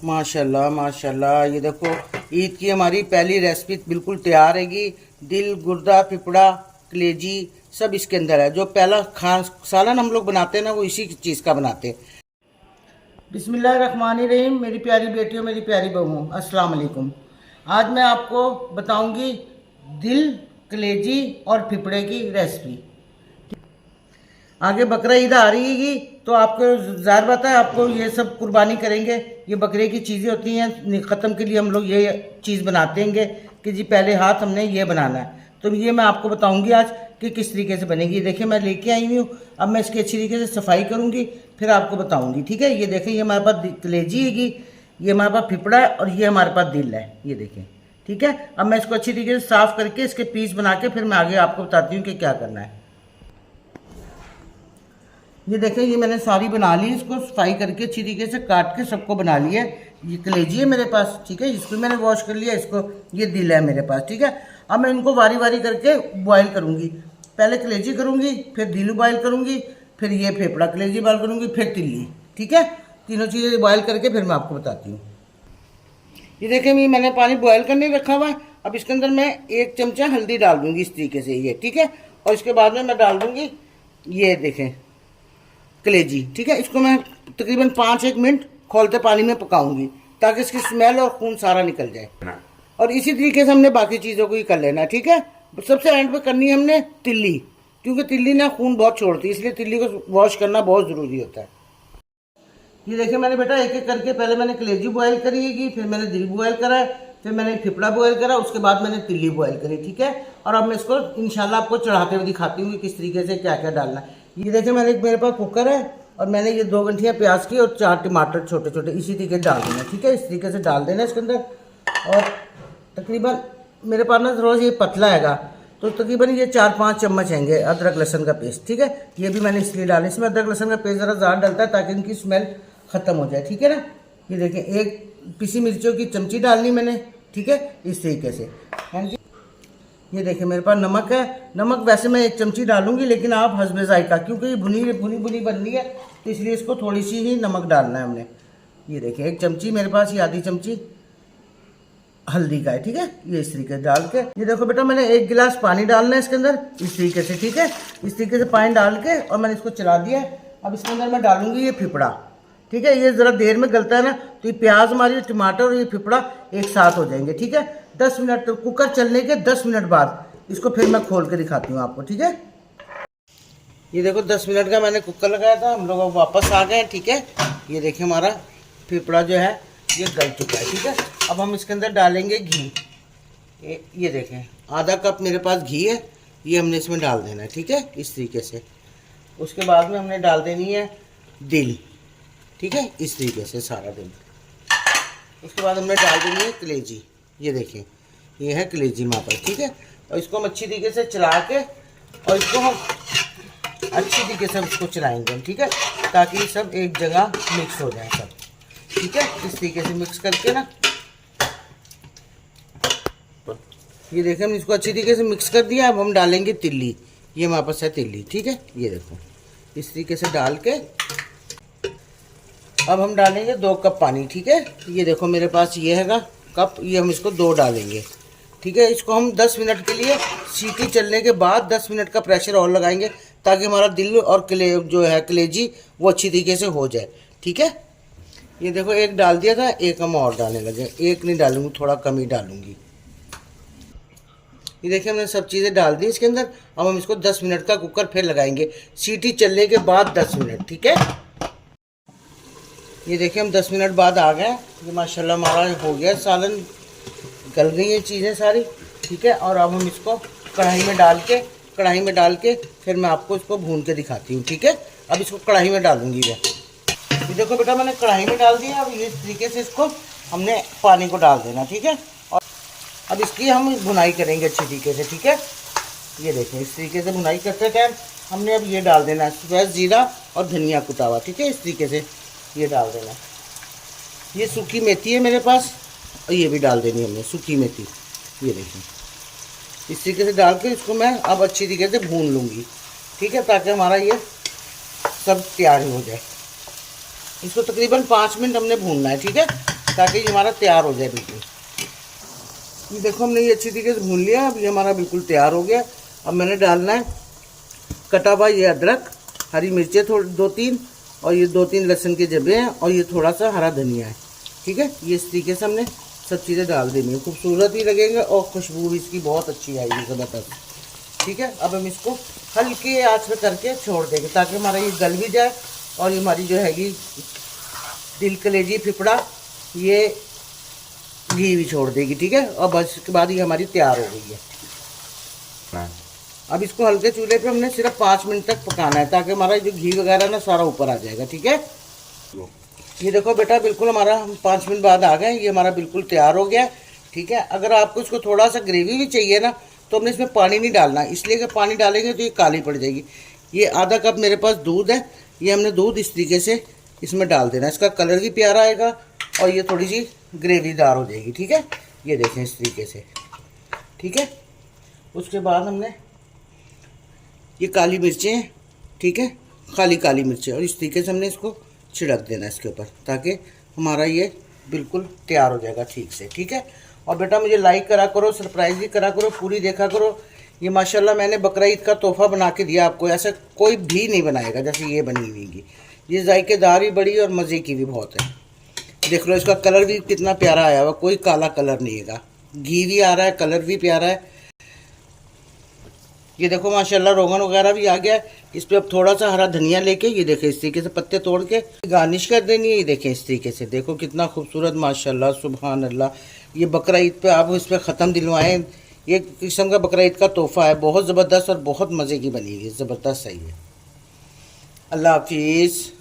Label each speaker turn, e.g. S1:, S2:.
S1: माशाल्लाह माशाल्लाह। ये देखो, ईद की हमारी पहली रेसिपी बिल्कुल तैयार हैगी। दिल, गुर्दा, पिपड़ा, कलेजी सब इसके अंदर है। जो पहला खास सालन हम लोग बनाते हैं ना, वो इसी चीज़ का बनाते हैं। बिस्मिल्लाहिर्रहमानिर्रहीम। मेरी प्यारी बेटियों, मेरी प्यारी बहुओं, अस्सलाम वालेकुम। आज मैं आपको बताऊंगी दिल, कलेजी और फिपड़े की रेसिपी। आगे बकरा ईद आ रही है, तो आपको ज़ाहिर बात है आपको ये सब कुर्बानी करेंगे। ये बकरे की चीज़ें होती हैं, ख़त्म के लिए हम लोग ये चीज़ बनाते हैं कि जी पहले हाथ हमने ये बनाना है। तो ये मैं आपको बताऊंगी आज कि किस तरीके से बनेगी। देखिए मैं लेके आई हुई हूँ, अब मैं इसकी अच्छी तरीके से सफाई करूँगी, फिर आपको बताऊँगी। ठीक है, ये देखें, ये हमारे पास कलेजी हैगी, ये हमारे पास फिपड़ा है और ये हमारे पास दिल है। ये देखें, ठीक है। अब मैं इसको अच्छी तरीके से साफ़ करके इसके पीस बना के फिर मैं आगे आपको बताती हूँ कि क्या करना है। ये देखें, ये मैंने सारी बना ली, इसको सफाई करके अच्छी तरीके से काट के सबको बना लिया है। ये कलेजी है मेरे पास, ठीक है, इसको मैंने वॉश कर लिया। इसको, ये दिल है मेरे पास, ठीक है। अब मैं इनको वारी वारी करके बॉईल करूँगी। पहले कलेजी करूँगी, फिर दिल बॉयल करूँगी, फिर ये फेफड़ा कलेजी बॉयल करूँगी, फिर तिल्ली, ठीक है। तीनों चीज़ें बॉयल करके फिर मैं आपको बताती हूँ। ये देखें, मैंने पानी बॉयल करने रखा हुआ है। अब इसके अंदर मैं 1 चमचा हल्दी डाल दूँगी इस तरीके से, ये ठीक है। और इसके बाद में मैं डाल दूँगी, ये देखें, कलेजी, ठीक है। इसको मैं तकरीबन 5-1 मिनट खोलते पानी में पकाऊंगी ताकि इसकी स्मेल और खून सारा निकल जाए। और इसी तरीके से हमने बाकी चीज़ों को ही कर लेना है, ठीक है। सबसे एंड पे करनी है हमने तिल्ली, क्योंकि तिल्ली ना खून बहुत छोड़ती है, इसलिए तिल्ली को वॉश करना बहुत ज़रूरी होता है। ये देखिए मैंने बेटा एक एक करके, पहले मैंने कलेजी बॉयल करी है, फिर मैंने दिल बॉयल करा है, फिर मैंने फिपड़ा बॉयल करा, उसके बाद मैंने तिल्ली बॉयल करी, ठीक है। और अब मैं इसको इंशाल्लाह आपको चढ़ाते हुए दिखाती हूँ कि किस तरीके से क्या क्या डालना है। ये देखिए मेरे पास कुकर है और मैंने ये 2 गंठियाँ प्याज की और 4 टमाटर छोटे छोटे इसी तरीके से डाल देना, ठीक है। इस तरीके से डाल देना इसके अंदर। और तकरीबन मेरे पास ना थोड़ा ये पतला हैगा, तो तकरीबन ये 4-5 चम्मच हैंगे अदरक लहसुन का पेस्ट, ठीक है। ये भी मैंने इसलिए डाला, इसमें अदरक लहसुन का पेस्ट ज़रा ज़्यादा डलता है ताकि इनकी स्मेल ख़त्म हो जाए, ठीक है ना। ये देखें, 1 पिसी मिर्चों की चमची डालनी मैंने, ठीक है, इस तरीके से। हाँ जी, ये देखिए मेरे पास नमक है। नमक वैसे मैं 1 चमची डालूंगी, लेकिन आप हस्बे जायका, क्योंकि ये भुनी भुनी बननी है, तो इसलिए इसको थोड़ी सी ही नमक डालना है हमने। ये देखिए 1 चमची मेरे पास, ये आधी चमची हल्दी का है, ठीक है। ये इस तरीके से डाल के, ये देखो बेटा मैंने 1 गिलास पानी डालना है इसके अंदर, इस तरीके से, ठीक है। इस तरीके से पानी डाल के और मैंने इसको चला दिया है। अब इसके अंदर मैं डालूंगी ये फिपड़ा, ठीक है। ये ज़रा देर में गलता है ना, तो ये प्याज हमारी, टमाटर और ये फिपड़ा एक साथ हो जाएंगे, ठीक है। 10 मिनट, तो कुकर चलने के 10 मिनट बाद इसको फिर मैं खोल के दिखाती हूँ आपको, ठीक है। ये देखो 10 मिनट का मैंने कुकर लगाया था, हम लोग अब वापस आ गए, ठीक है। ये देखिए हमारा फिपड़ा जो है ये गल चुका है, ठीक है। अब हम इसके अंदर डालेंगे घी। ये देखें आधा कप मेरे पास घी है, ये हमने इसमें डाल देना है, ठीक है, इस तरीके से। उसके बाद में हमने डाल देनी है दिल, ठीक है, इस तरीके से सारा दिल। उसके बाद हमने डाल देनी है कलेजी। ये देखें, ये है कलेजी हमारे पास, ठीक है। और इसको हम अच्छी तरीके से चला के, और इसको हम अच्छी तरीके से इसको चलाएंगे हम, ठीक है, ताकि सब एक जगह मिक्स हो जाए सब, ठीक है। इस तरीके से मिक्स करके ना, ये देखें हमने इसको अच्छी तरीके से मिक्स कर दिया। अब हम डालेंगे तिल्ली, ये हमारे पास है तिल्ली, ठीक है। ये देखो इस तरीके से डाल के अब हम डालेंगे 2 कप पानी, ठीक है। ये देखो मेरे पास ये हैगा कप, ये हम इसको 2 डालेंगे, ठीक है। इसको हम 10 मिनट के लिए, सीटी चलने के बाद 10 मिनट का प्रेशर और लगाएंगे ताकि हमारा दिल और जो है कलेजी वो अच्छी तरीके से हो जाए, ठीक है। ये देखो 1 डाल दिया था, 1 हम और डालने लगे। 1 नहीं डालूंगी, थोड़ा कम ही डालूंगी। ये देखिए हमने सब चीज़ें डाल दी इसके अंदर। अब हम इसको 10 मिनट का कुकर फिर लगाएंगे, सीटी चलने के बाद 10 मिनट, ठीक है। ये देखिए हम 10 मिनट बाद आ गए। ये माशाल्लाह हमारा हो गया सालन, गल गई ये चीज़ें सारी, ठीक है। और अब हम इसको कढ़ाई में डाल के फिर मैं आपको इसको भून के दिखाती हूँ, ठीक है। अब इसको कढ़ाई में डालूंगी मैं। ये देखो बेटा मैंने कढ़ाई में डाल दिया। अब इस तरीके से इसको हमने पानी को डाल देना, ठीक है। और अब इसकी हम भुनाई करेंगे अच्छी तरीके से, ठीक है। ये देखें इस तरीके से भुनाई करते टाइम हमने अब ये डाल देना है जीरा और धनिया कुटा हुआ, ठीक है। इस तरीके से ये डाल देना। ये सूखी मेथी है मेरे पास, और ये भी डाल देनी हमने सूखी मेथी। ये देखिए इस तरीके से डाल के इसको मैं अब अच्छी तरीके से भून लूँगी, ठीक है, ताकि हमारा ये सब तैयार हो जाए। इसको तकरीबन 5 मिनट हमने भूनना है, ठीक है। ताकि ये हमारा तैयार हो जाए बिल्कुल। ये देखो हमने ये अच्छी तरीके से भून लिया। अब ये हमारा बिल्कुल तैयार हो गया। अब मैंने डालना है कटा हुआ ये अदरक, हरी मिर्चें थोड़ी 2-3, और ये 2-3 लहसुन के जबे हैं, और ये थोड़ा सा हरा धनिया है। ठीक है, ये इस तरीके से हमने सब चीज़ें डाल देनी है। खूबसूरत ही लगेंगे और खुशबू भी इसकी बहुत अच्छी आएगी ज़बरदस्त। ठीक है, अब हम इसको हल्के आंच पे करके छोड़ देंगे ताकि हमारा ये गल भी जाए और ये हमारी जो हैगी दिल कलेजी फिफड़ा ये घी भी छोड़ देगी। ठीक है, और बस इसके बाद ये हमारी तैयार हो गई है। अब इसको हल्के चूल्हे पे हमने सिर्फ 5 मिनट तक पकाना है ताकि हमारा जो घी वगैरह ना सारा ऊपर आ जाएगा। ठीक है, ये देखो बेटा बिल्कुल हमारा 5 मिनट बाद आ गए, ये हमारा बिल्कुल तैयार हो गया। ठीक है, अगर आपको इसको थोड़ा सा ग्रेवी भी चाहिए ना तो हमने इसमें पानी नहीं डालना, इसलिए कि पानी डालेंगे तो ये काली पड़ जाएगी। ये आधा कप मेरे पास दूध है, ये हमने दूध इस तरीके से इसमें डाल देना, इसका कलर भी प्यारा आएगा और ये थोड़ी सी ग्रेवीदार हो जाएगी। ठीक है, ये देखें इस तरीके से। ठीक है, उसके बाद हमने ये काली मिर्चें, ठीक है, काली मिर्चें, और इस तरीके से हमने इसको छिड़क देना इसके ऊपर ताकि हमारा ये बिल्कुल तैयार हो जाएगा ठीक से। ठीक है, और बेटा मुझे लाइक करा करो, सरप्राइज भी करा करो, पूरी देखा करो। ये माशाल्लाह मैंने बकरा ईद का तोहफा बना के दिया आपको, ऐसा कोई भी नहीं बनाएगा जैसे ये बनी हुई की। ये जायकेदार भी बड़ी और मज़े की भी बहुत है। देख लो इसका कलर भी कितना प्यारा आया हुआ, कोई काला कलर नहीं है, घी भी आ रहा है, कलर भी प्यारा है। ये देखो माशाल्लाह रोगन वगैरह भी आ गया है। इस पर अब थोड़ा सा हरा धनिया लेके ये देखें इस तरीके से पत्ते तोड़ के गार्निश कर देनी है। ये देखें इस तरीके से, देखो कितना खूबसूरत माशाल्लाह सुभान अल्लाह। ये बकरा ईद पे आप इस पर ख़त्म दिलवाएँ, ये किस्म का बकरा ईद का तोहफ़ा है, बहुत ज़बरदस्त और बहुत मज़े की बनी हुई है, ज़बरदस्त सही है। अल्लाह हाफिज़।